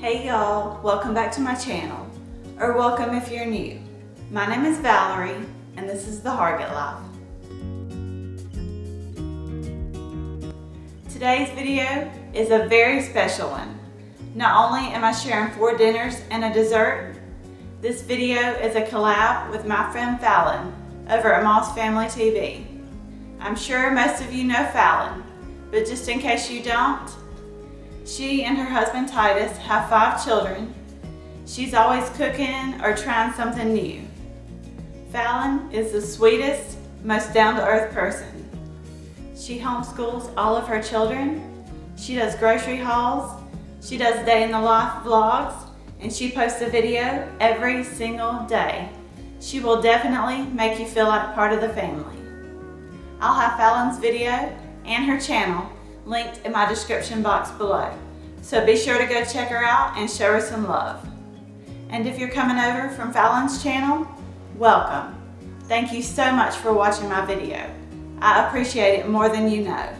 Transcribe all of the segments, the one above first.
Hey y'all, welcome back to my channel, or welcome if you're new. My name is Valerie, and this is the Hargett Life. Today's video is a very special one. Not only am I sharing 4 dinners and a dessert, this video is a collab with my friend Fallon over at Moss Family TV. I'm sure most of you know Fallon, but just in case you don't, she and her husband Titus have 5 children. She's always cooking or trying something new. Fallon is the sweetest, most down-to-earth person. She homeschools all of her children. She does grocery hauls. She does day in the life vlogs, and she posts a video every single day. She will definitely make you feel like part of the family. I'll have Fallon's video and her channel linked in my description box below. So be sure to go check her out and show her some love. And if you're coming over from Fallon's channel, welcome. Thank you so much for watching my video. I appreciate it more than you know.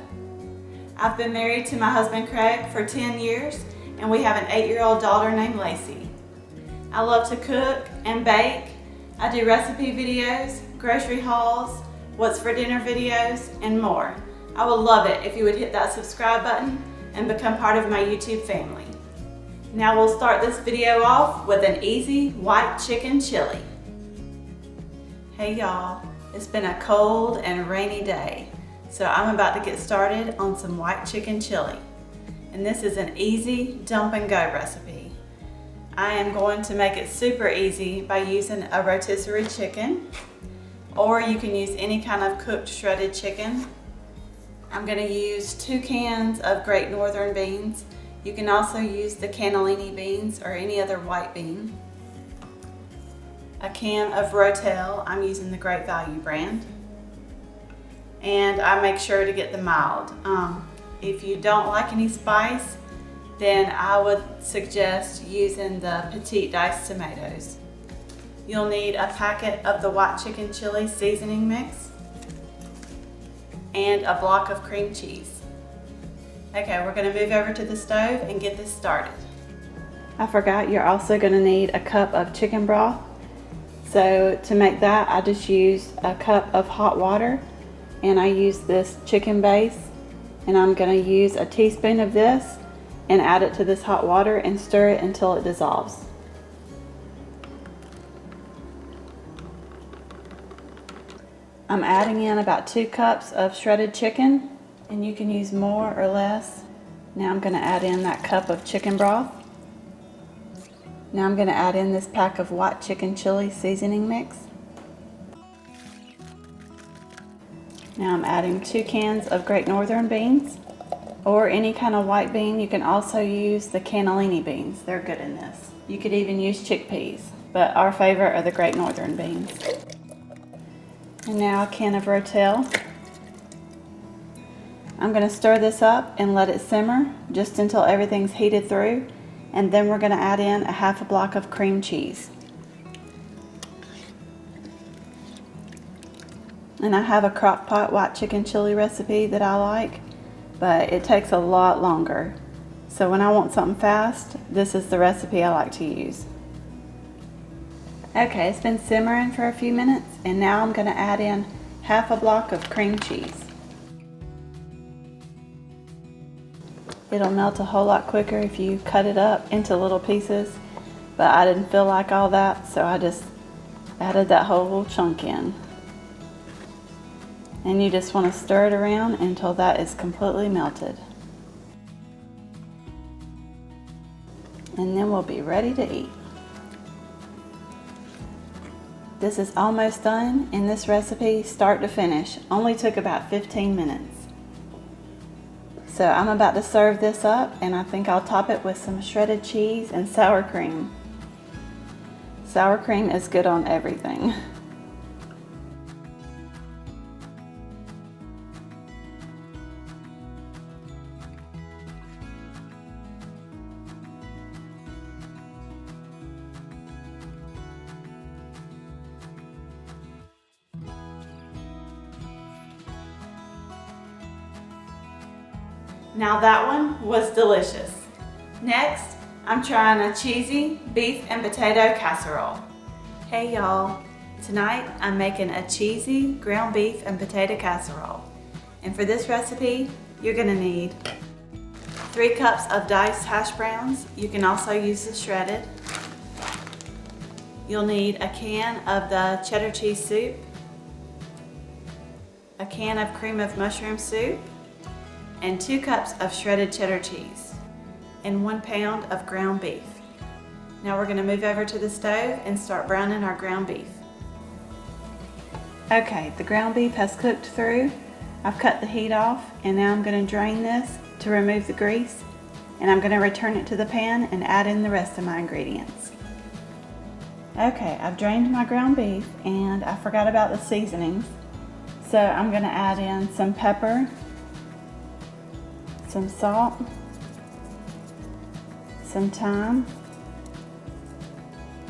I've been married to my husband Craig for 10 years and we have an 8-year-old daughter named Lacey. I love to cook and bake. I do recipe videos, grocery hauls, what's for dinner videos, and more. I would love it if you would hit that subscribe button and become part of my YouTube family. Now we'll start this video off with an easy white chicken chili. Hey y'all, it's been a cold and rainy day, so I'm about to get started on some white chicken chili. And this is an easy dump and go recipe. I am going to make it super easy by using a rotisserie chicken, or you can use any kind of cooked shredded chicken. I'm going to use 2 cans of Great Northern beans. You can also use the cannellini beans or any other white bean. A can of Rotel, I'm using the Great Value brand. And I make sure to get the mild. If you don't like any spice, then I would suggest using the petite diced tomatoes. You'll need a packet of the white chicken chili seasoning mix and a block of cream cheese. Okay, we're going to move over to the stove and get this started. I forgot, you're also going to need a cup of chicken broth. So to make that, I just use a cup of hot water, and I use this chicken base, and I'm going to use a teaspoon of this and add it to this hot water and stir it until it dissolves. I'm adding in about 2 cups of shredded chicken, and you can use more or less. Now I'm going to add in that cup of chicken broth. Now I'm going to add in this pack of white chicken chili seasoning mix. Now I'm adding 2 cans of Great Northern beans, or any kind of white bean. You can also use the cannellini beans. They're good in this. You could even use chickpeas, but our favorite are the Great Northern beans. And now a can of Rotel. I'm going to stir this up and let it simmer just until everything's heated through, and then we're going to add in a half a block of cream cheese. And I have a crock pot white chicken chili recipe that I like, but it takes a lot longer. So when I want something fast, this is the recipe I like to use. Okay, it's been simmering for a few minutes, and now I'm going to add in half a block of cream cheese. It'll melt a whole lot quicker if you cut it up into little pieces, but I didn't feel like all that, so I just added that whole chunk in. And you just want to stir it around until that is completely melted. And then we'll be ready to eat. This is almost done, and this recipe, start to finish, only took about 15 minutes. So I'm about to serve this up, and I think I'll top it with some shredded cheese and sour cream. Sour cream is good on everything. Now that one was delicious. Next, I'm trying a cheesy beef and potato casserole. Hey y'all, tonight I'm making a cheesy ground beef and potato casserole. And for this recipe, you're gonna need 3 cups of diced hash browns. You can also use the shredded. You'll need a can of the cheddar cheese soup, a can of cream of mushroom soup, and 2 cups of shredded cheddar cheese, and 1 pound of ground beef. Now we're gonna move over to the stove and start browning our ground beef. Okay, the ground beef has cooked through. I've cut the heat off, and now I'm gonna drain this to remove the grease, and I'm gonna return it to the pan and add in the rest of my ingredients. Okay, I've drained my ground beef, and I forgot about the seasonings. So I'm gonna add in some pepper, some salt, some thyme,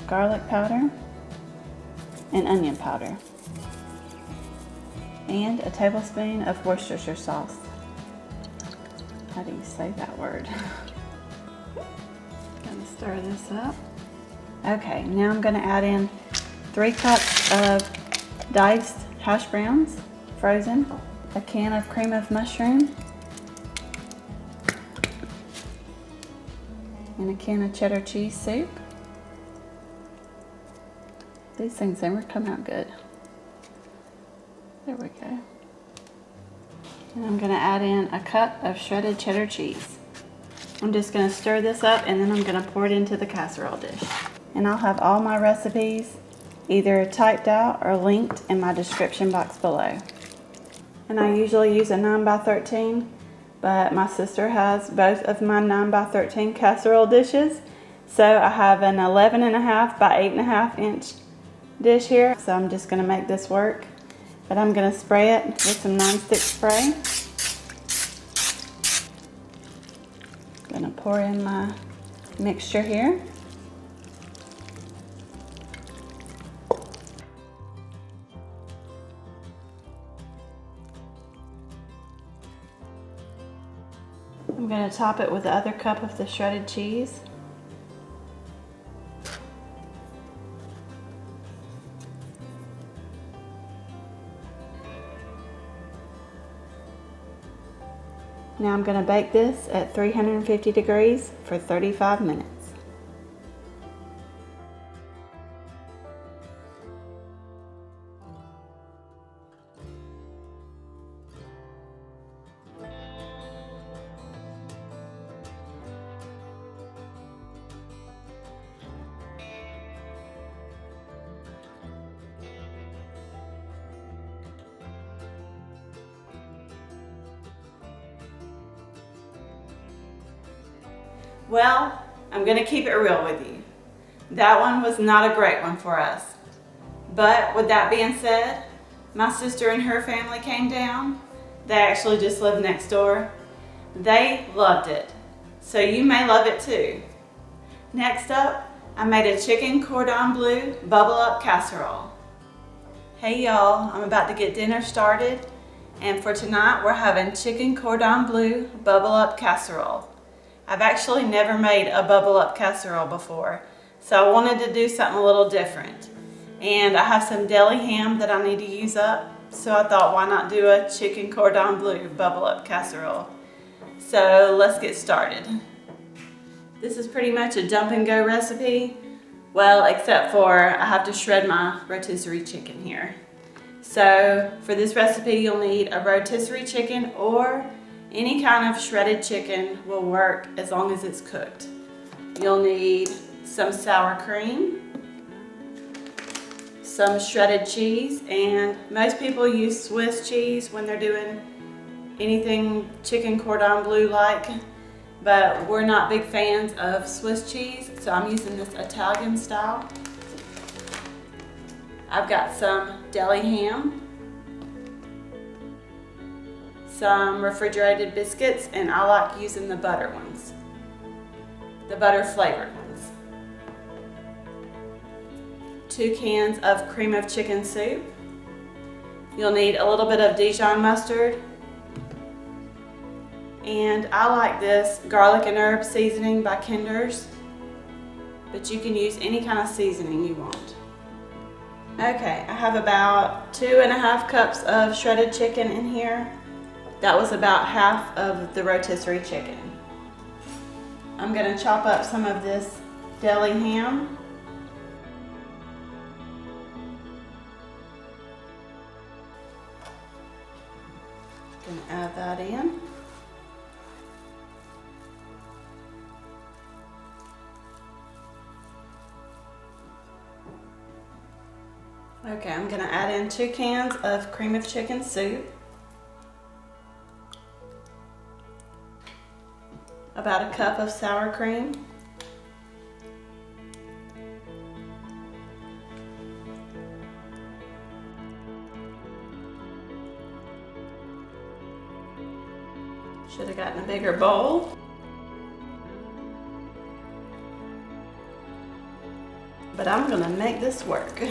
garlic powder, and onion powder, and a tablespoon of Worcestershire sauce. How do you say that word? Gonna stir this up. Okay, now I'm gonna add in 3 cups of diced hash browns, frozen, a can of cream of mushroom, and a can of cheddar cheese soup. These things never come out good. There we go. And I'm gonna add in a cup of shredded cheddar cheese. I'm just gonna stir this up, and then I'm gonna pour it into the casserole dish. And I'll have all my recipes either typed out or linked in my description box below. And I usually use a 9x13, but my sister has both of my 9x13 casserole dishes. So I have an 11.5 by 8.5 inch dish here. So I'm just gonna make this work. But I'm gonna spray it with some nonstick spray. I'm gonna pour in my mixture here. I'm going to top it with the other cup of the shredded cheese. Now I'm going to bake this at 350 degrees for 35 minutes. Well, I'm gonna keep it real with you. That one was not a great one for us. But with that being said, my sister and her family came down. They actually just lived next door. They loved it. So you may love it too. Next up, I made a chicken Cordon Bleu bubble up casserole. Hey y'all, I'm about to get dinner started. And for tonight, we're having chicken Cordon Bleu bubble up casserole. I've actually never made a bubble up casserole before, so I wanted to do something a little different. And I have some deli ham that I need to use up, so I thought why not do a chicken Cordon Bleu bubble up casserole. So let's get started. This is pretty much a dump and go recipe, well, except for I have to shred my rotisserie chicken here. So for this recipe, you'll need a rotisserie chicken, or any kind of shredded chicken will work as long as it's cooked. You'll need some sour cream, some shredded cheese, and most people use Swiss cheese when they're doing anything chicken Cordon Bleu like, but we're not big fans of Swiss cheese, so I'm using this Italian style. I've got some deli ham, some refrigerated biscuits, and I like using the butter ones, the butter flavored ones. 2 cans of cream of chicken soup. You'll need a little bit of Dijon mustard, and I like this garlic and herb seasoning by Kinder's. but you can use any kind of seasoning you want. Okay, I have about 2.5 cups of shredded chicken in here. That was about half of the rotisserie chicken. I'm gonna chop up some of this deli ham. Gonna add that in. Okay, I'm gonna add in 2 cans of cream of chicken soup, about a cup of sour cream, should have gotten a bigger bowl, but I'm gonna make this work.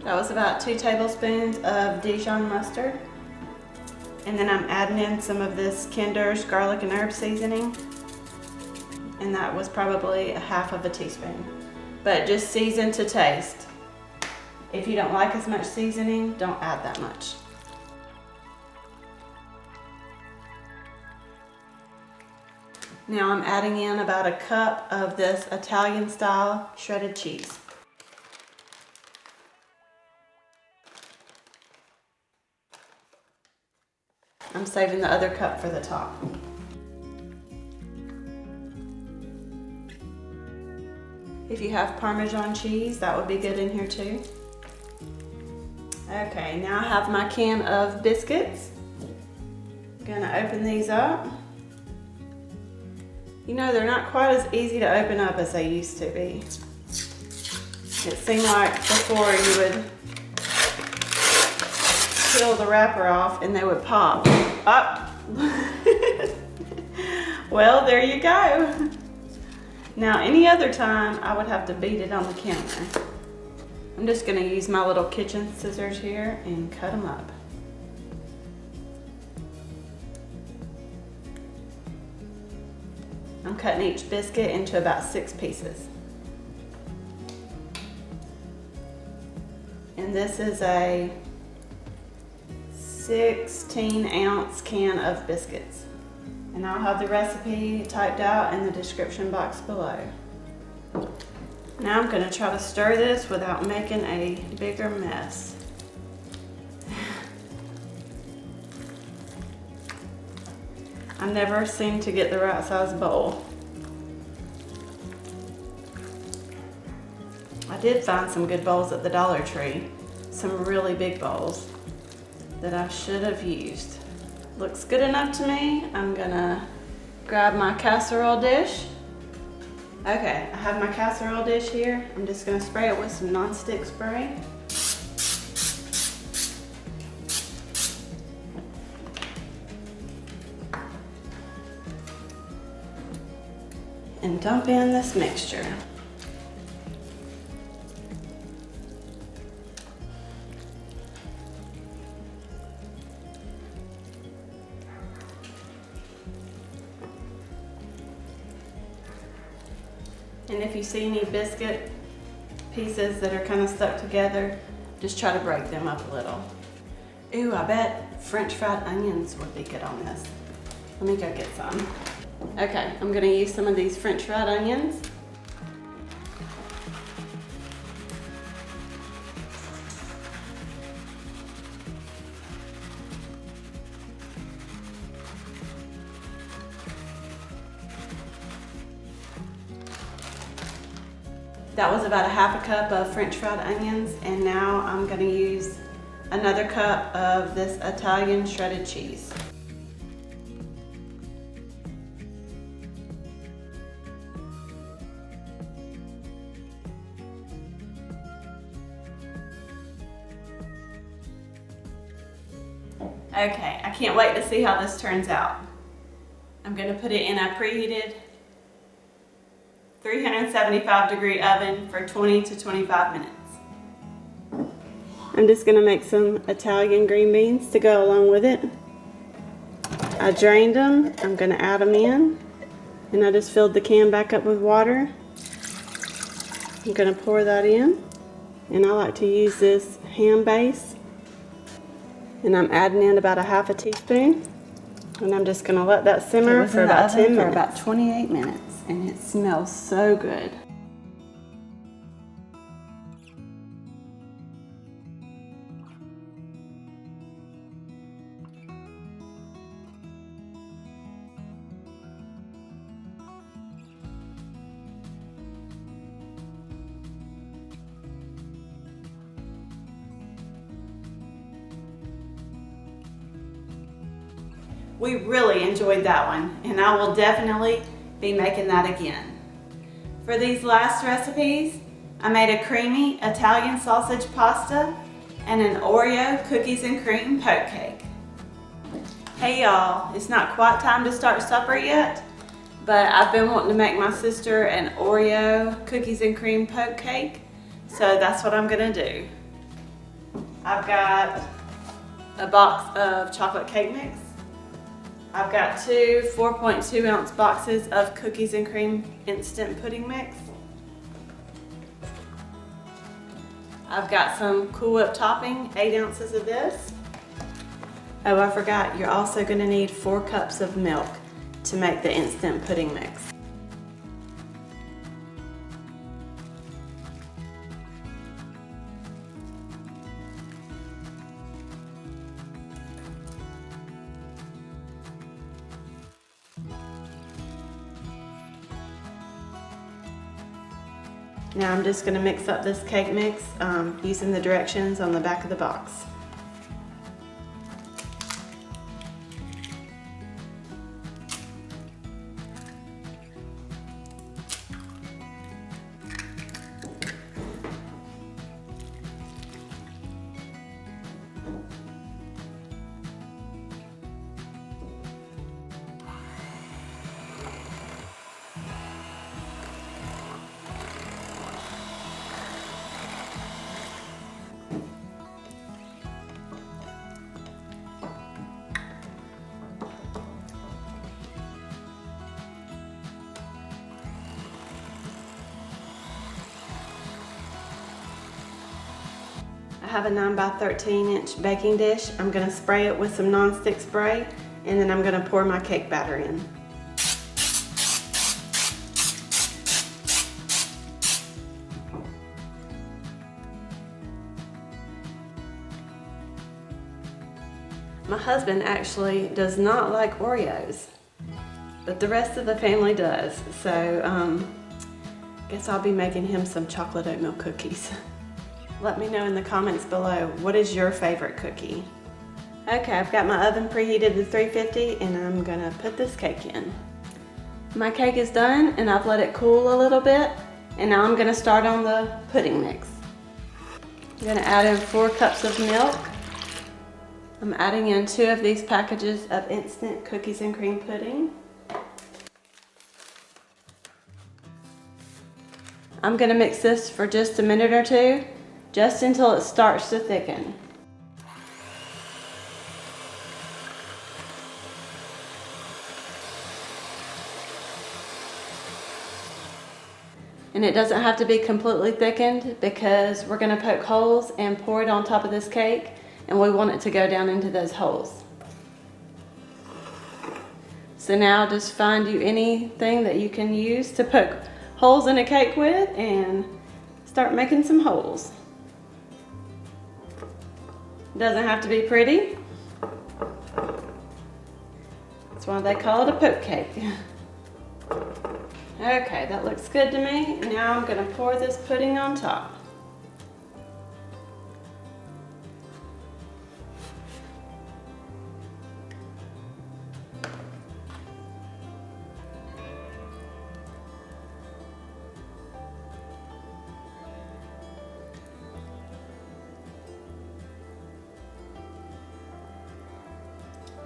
That was about 2 tablespoons of Dijon mustard. And then I'm adding in some of this Kinder's garlic and herb seasoning. And that was probably a half of a teaspoon. But just season to taste. If you don't like as much seasoning, don't add that much. Now I'm adding in about a cup of this Italian style shredded cheese. I'm saving the other cup for the top. If you have Parmesan cheese, that would be good in here too. Okay, now I have my can of biscuits. I'm gonna open these up. You know, they're not quite as easy to open up as they used to be. It seemed like before you would peel the wrapper off and they would pop up. Well, there you go. Now, any other time I would have to beat it on the counter. I'm just gonna use my little kitchen scissors here and cut them up. I'm cutting each biscuit into about 6 pieces. And this is a 16-ounce can of biscuits. And I'll have the recipe typed out in the description box below. Now I'm gonna try to stir this without making a bigger mess. I never seem to get the right size bowl. I did find some good bowls at the Dollar Tree, some really big bowls that I should have used. Looks good enough to me. I'm gonna grab my casserole dish. Okay, I have my casserole dish here. I'm just gonna spray it with some nonstick spray. And dump in this mixture. And if you see any biscuit pieces that are kind of stuck together, just try to break them up a little. Ooh, I bet French fried onions would be good on this. Let me go get some. Okay, I'm gonna use some of these French fried onions. That was about a half a cup of French fried onions, and now I'm gonna use another cup of this Italian shredded cheese. Okay, I can't wait to see how this turns out. I'm gonna put it in a preheated 375-degree oven for 20 to 25 minutes. I'm just gonna make some Italian green beans to go along with it. I drained them. I'm going to add them in. And I just filled the can back up with water. I'm going to pour that in. And I like to use this ham base. And I'm adding in about a half a teaspoon. And I'm just going to let that simmer for about 10 minutes. For about 28 minutes. And it smells so good. We really enjoyed that one, and I will definitely be making that again. For these last recipes, I made a creamy Italian sausage pasta and an Oreo cookies and cream poke cake. Hey y'all, it's not quite time to start supper yet, but I've been wanting to make my sister an Oreo cookies and cream poke cake, so that's what I'm gonna do. I've got a box of chocolate cake mix. I've got two 4.2 ounce boxes of cookies and cream instant pudding mix. I've got some Cool Whip topping, 8 ounces of this. Oh, I forgot, you're also going to need 4 cups of milk to make the instant pudding mix. Now I'm just going to mix up this cake mix using the directions on the back of the box. I have a 9 by 13 inch baking dish. I'm going to spray it with some non-stick spray, and then I'm going to pour my cake batter in. My husband actually does not like Oreos, but the rest of the family does, so guess I'll be making him some chocolate oatmeal cookies. Let me know in the comments below, what is your favorite cookie? Okay, I've got my oven preheated to 350 and I'm gonna put this cake in. My cake is done and I've let it cool a little bit, and now I'm gonna start on the pudding mix. I'm gonna add in 4 cups of milk. I'm adding in 2 of these packages of instant cookies and cream pudding. I'm gonna mix this for just a minute or 2, just until it starts to thicken. And it doesn't have to be completely thickened because we're going to poke holes and pour it on top of this cake, and we want it to go down into those holes. So now just find you anything that you can use to poke holes in a cake with and start making some holes. Doesn't have to be pretty. That's why they call it a poke cake. Okay, that looks good to me. Now I'm going to pour this pudding on top.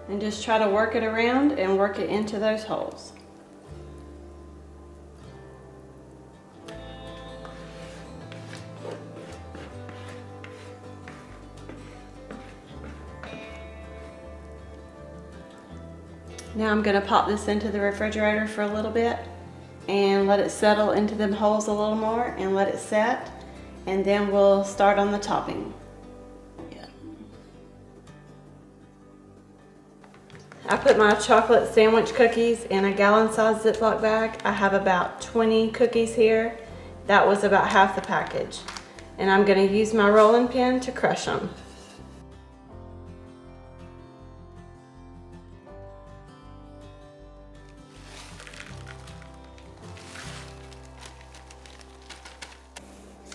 And just try to work it around and work it into those holes. Now I'm going to pop this into the refrigerator for a little bit and let it settle into them holes a little more and let it set, and then we'll start on the topping. I put my chocolate sandwich cookies in a gallon-sized Ziploc bag. I have about 20 cookies here. That was about half the package. And I'm going to use my rolling pin to crush them.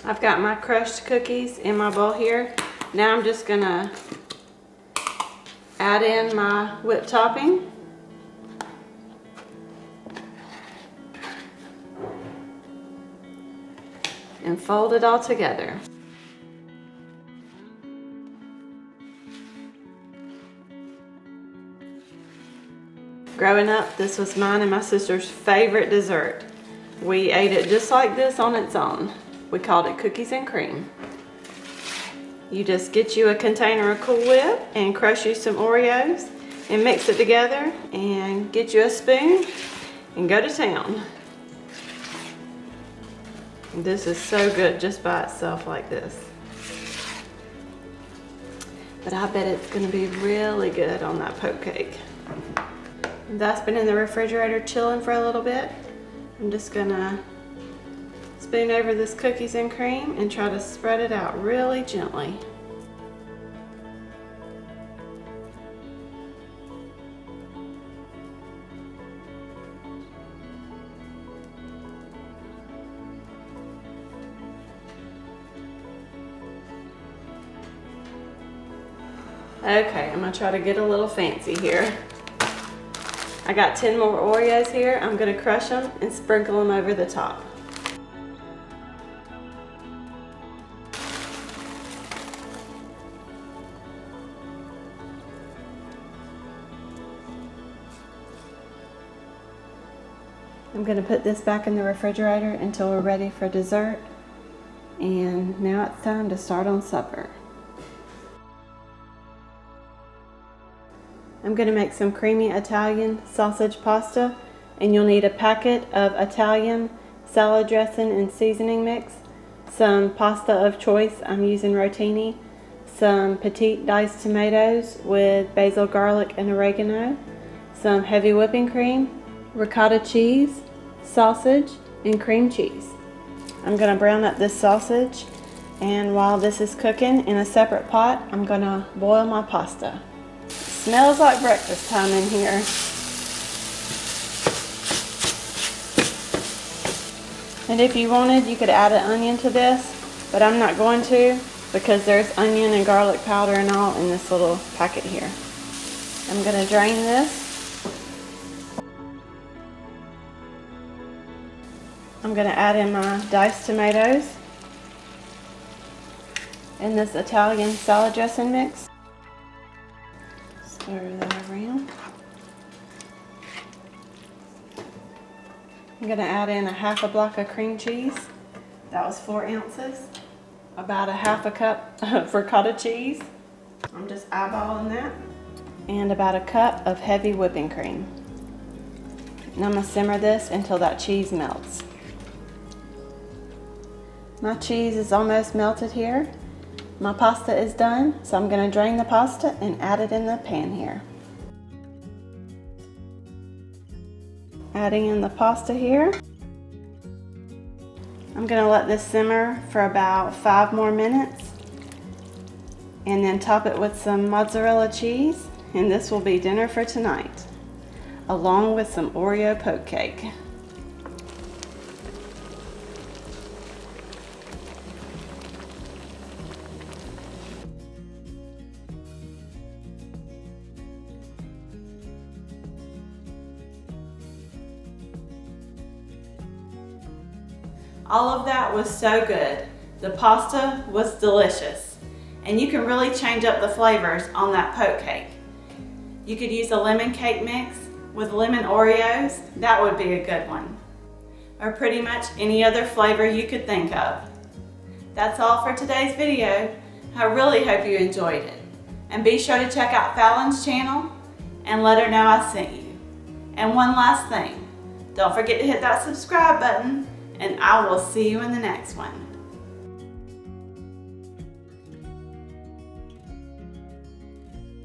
I've got my crushed cookies in my bowl here. Now I'm just going to add in my whipped topping. And fold it all together. Growing up, this was mine and my sister's favorite dessert. We ate it just like this on its own. We called it cookies and cream. You just get you a container of Cool Whip and crush you some Oreos and mix it together and get you a spoon and go to town. This is so good just by itself like this. But I bet it's gonna be really good on that poke cake. That's been in the refrigerator chilling for a little bit. I'm just gonna spoon over this cookies and cream and try to spread it out really gently. Okay, I'm gonna try to get a little fancy here. I got 10 more Oreos here. I'm gonna crush them and sprinkle them over the top. I'm gonna put this back in the refrigerator until we're ready for dessert. And now it's time to start on supper. I'm going to make some creamy Italian sausage pasta, and you'll need a packet of Italian salad dressing and seasoning mix, some pasta of choice, I'm using rotini, some petite diced tomatoes with basil, garlic, and oregano, some heavy whipping cream, ricotta cheese, sausage, and cream cheese. I'm going to brown up this sausage, and while this is cooking in a separate pot, I'm going to boil my pasta. Smells like breakfast time in here. And if you wanted, you could add an onion to this, but I'm not going to because there's onion and garlic powder and all in this little packet here. I'm going to drain this. I'm going to add in my diced tomatoes and this Italian salad dressing mix. Stir that around. I'm going to add in a half a block of cream cheese. That was 4 ounces. About a half a cup of ricotta cheese. I'm just eyeballing that. And about a cup of heavy whipping cream. And I'm going to simmer this until that cheese melts. My cheese is almost melted here. My pasta is done, so I'm going to drain the pasta and add it in the pan here. Adding in the pasta here. I'm going to let this simmer for about 5 more minutes and then top it with some mozzarella cheese, and this will be dinner for tonight, along with some Oreo poke cake. All of that was so good. The pasta was delicious. And you can really change up the flavors on that poke cake. You could use a lemon cake mix with lemon Oreos. That would be a good one. Or pretty much any other flavor you could think of. That's all for today's video. I really hope you enjoyed it. And be sure to check out Fallon's channel and let her know I sent you. And one last thing, don't forget to hit that subscribe button, and I will see you in the next one.